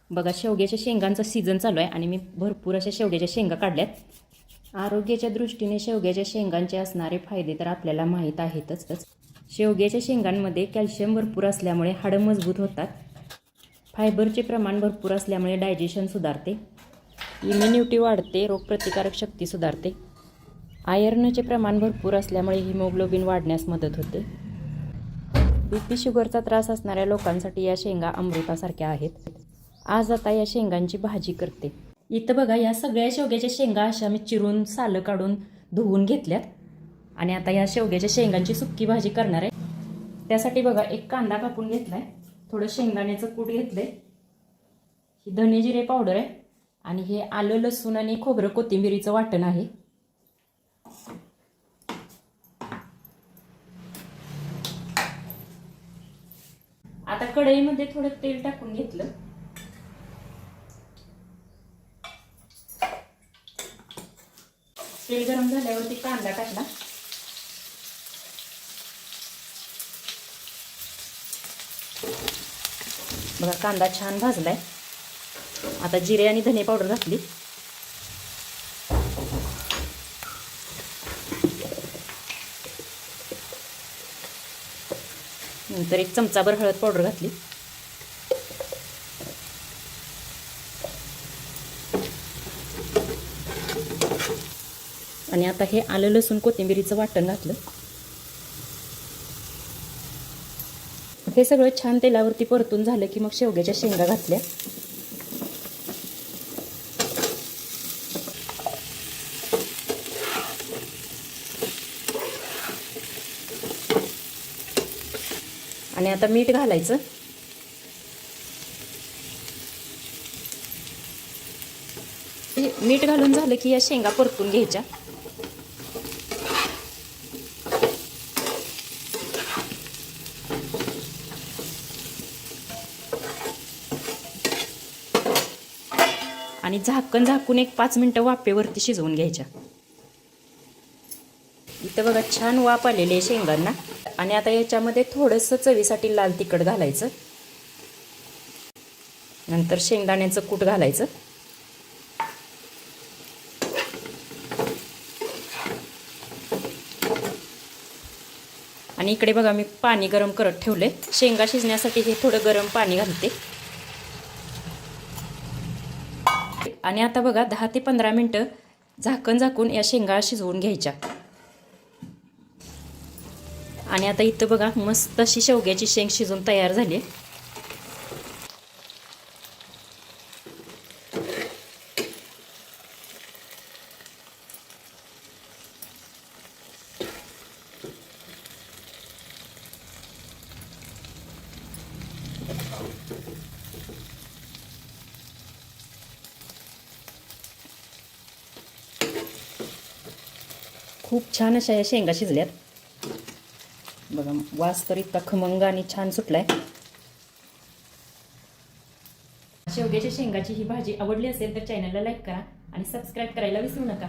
बघा, शेवग्याच्या शेंगांचा सीझन चालू आहे आणि मी भरपूर अशा शेवग्याच्या शेंगा काढल्यात. आरोग्याच्या दृष्टीने शेवग्याच्या शेंगांचे असणारे फायदे तर आपल्याला माहीत आहेतच. शेवग्याच्या शेंगांमध्ये कॅल्शियम भरपूर असल्यामुळे हाडं मजबूत होतात. फायबरचे प्रमाण भरपूर असल्यामुळे डायजेशन सुधारते, इम्युनिटी वाढते, रोगप्रतिकारक शक्ती सुधारते. आयर्नचे प्रमाण भरपूर असल्यामुळे हिमोग्लोबिन वाढण्यास मदत होते. बीपी शुगरचा त्रास असणाऱ्या लोकांसाठी या शेंगा अमृतासारख्या आहेत. आज आता या शेंगांची भाजी करते. इथं बघा, या सगळ्या शेवग्याच्या शेंगा अशा मी चिरून सालं काढून धुवून घेतल्यात आणि आता या शेवग्याच्या शेंगांची सुक्की भाजी करणार आहे. त्यासाठी बघा, एक कांदा कापून घेतलाय, थोडं शेंगदाण्याचं कूट घेतलंय, ही धने जिरे पावडर आहे आणि हे आलं लसूण आणि खोबरं कोथिंबिरीचं वाटण आहे. आता कढईमध्ये थोडं तेल टाकून घेतलं. तेल गरम झाल्यावरती कांदा टाकला. बघा, कांदा छान भाजलाय. आता जिरे आणि धने पावडर घातली. नंतर एक चमचाभर हळद पावडर घातली. आणि आता हे आलं लसूण कोथिंबिरीचं वाटण घातलं. हे सगळं छान तेलावरती परतून झालं की मग शेवग्याच्या शेंगा घातल्या. आणि आता मीठ घालायचं. मीठ घालून झालं की या शेंगा परतून घ्यायच्या. आणि झाकून एक 5 मिनिटं वाफेवरती शिजवून घ्यायच्या. इथं बघा, छान वाफ आलेली आहे शेंगांना. आणि आता याच्यामध्ये थोडंसं चवीसाठी लाल तिखट घालायचं. नंतर शेंगदाण्याचं कूट घालायचं. आणि इकडे बघा, मी पाणी गरम करत ठेवले. शेंगा शिजण्यासाठी हे थोडं गरम पाणी घालते. आणि आता बघा, 10 ते 15 मिनिटं झाकून या शेंगा शिजवून घ्यायच्या. आणि आता इथं बघा, मस्त अशी शेवग्याची शेंग शिजून तयार झाली. खूप छान अशा या शेंगा शिजल्यात. बघा, वास तर इतका खमंग आणि छान सुटलाय. शेवग्याच्या शेंगाची ही भाजी आवडली असेल तर चॅनलला लाईक करा आणि सबस्क्राईब करायला विसरू नका.